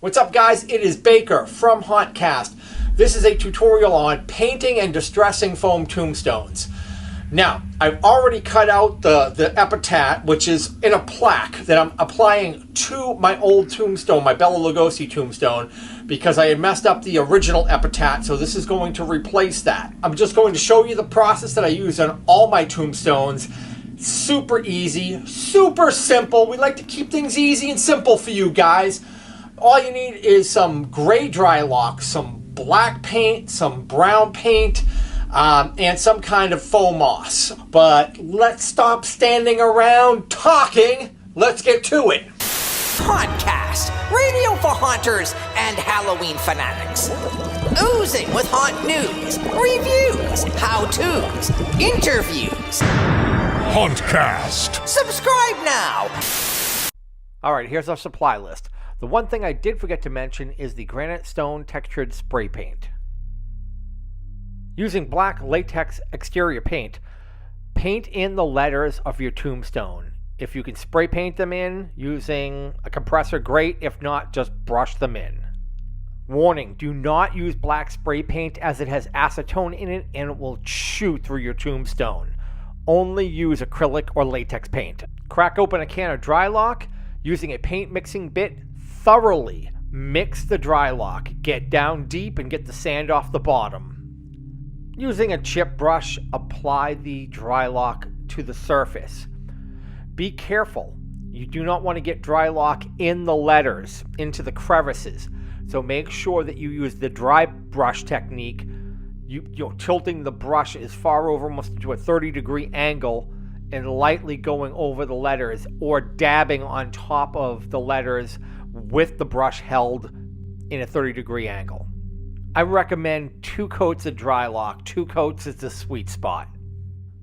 What's up, guys? It is Baker from Hauntcast. This is a tutorial on painting and distressing foam tombstones. Now, I've already cut out the epitaph, which is in a plaque that I'm applying to my old tombstone, my Bela Lugosi tombstone, because I had messed up the original epitaph, so this is going to replace that. I'm just going to show you the process that I use on all my tombstones. Super easy, super simple. We like to keep things easy and simple for you guys. All you need is some gray Dry-Lok, some black paint, some brown paint, and some kind of foam moss. But let's stop standing around talking. Let's get to it. Hauntcast, radio for haunters and Halloween fanatics. Oozing with haunt news, reviews, how-tos, interviews. Hauntcast. Subscribe now. All right, here's our supply list. The one thing I did forget to mention is the granite stone textured spray paint. Using black latex exterior paint, paint in the letters of your tombstone. If you can spray paint them in using a compressor, great. If not, just brush them in. Warning, do not use black spray paint as it has acetone in it and it will chew through your tombstone. Only use acrylic or latex paint. Crack open a can of Dry-Lok using a paint mixing bit. Thoroughly mix the Dry-Lok. Get down deep and get the sand off the bottom. Using a chip brush, apply the Dry-Lok to the surface. Be careful. You do not want to get Dry-Lok in the letters, into the crevices. So make sure that you use the dry brush technique. You're tilting the brush as far over, almost to a 30-degree angle, and lightly going over the letters, or dabbing on top of the letters with the brush held in a 30-degree angle. I recommend 2 coats of Dry-Lok. 2 coats is the sweet spot.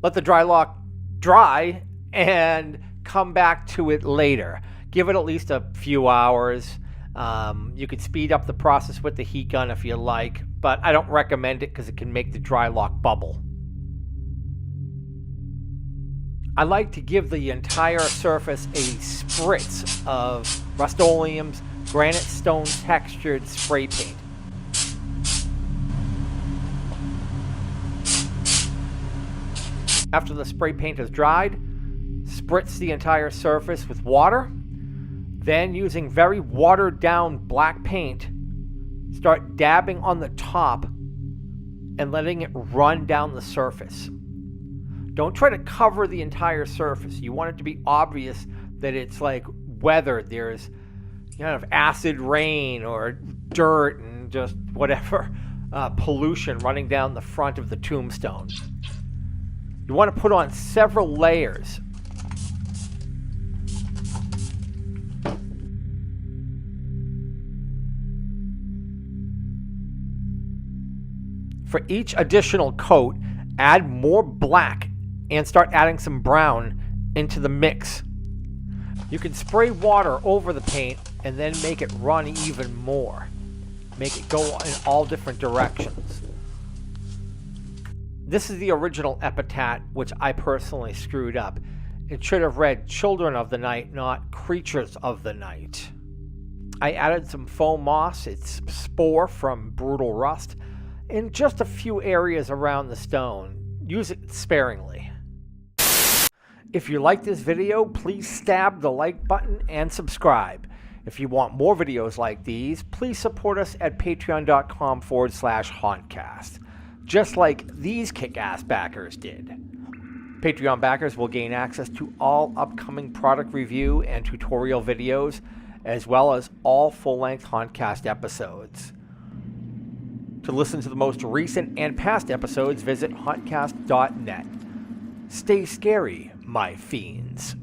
Let the Dry-Lok dry and come back to it later. Give it at least a few hours. You could speed up the process with the heat gun if you like, but I don't recommend it because it can make the Dry-Lok bubble. I like to give the entire surface a spritz of Rust-Oleum's granite stone textured spray paint. After the spray paint is dried, spritz the entire surface with water. Then, using very watered down black paint, start dabbing on the top and letting it run down the surface. Don't try to cover the entire surface. You want it to be obvious that it's like weathered. There's kind of acid rain or dirt and just whatever pollution running down the front of the tombstone. You want to put on several layers. For each additional coat, add more black and start adding some brown into the mix. You can spray water over the paint and then make it run even more. Make it go in all different directions. This is the original epitaph, which I personally screwed up. It should have read Children of the Night, not Creatures of the Night. I added some foam moss, it's spore from Brutal Rust, in just a few areas around the stone. Use it sparingly. If you like this video, please stab the like button and subscribe. If you want more videos like these, please support us at patreon.com/hauntcast. Just like these kick-ass backers did. Patreon backers will gain access to all upcoming product review and tutorial videos, as well as all full-length Hauntcast episodes. To listen to the most recent and past episodes, visit hauntcast.net. Stay scary, my fiends.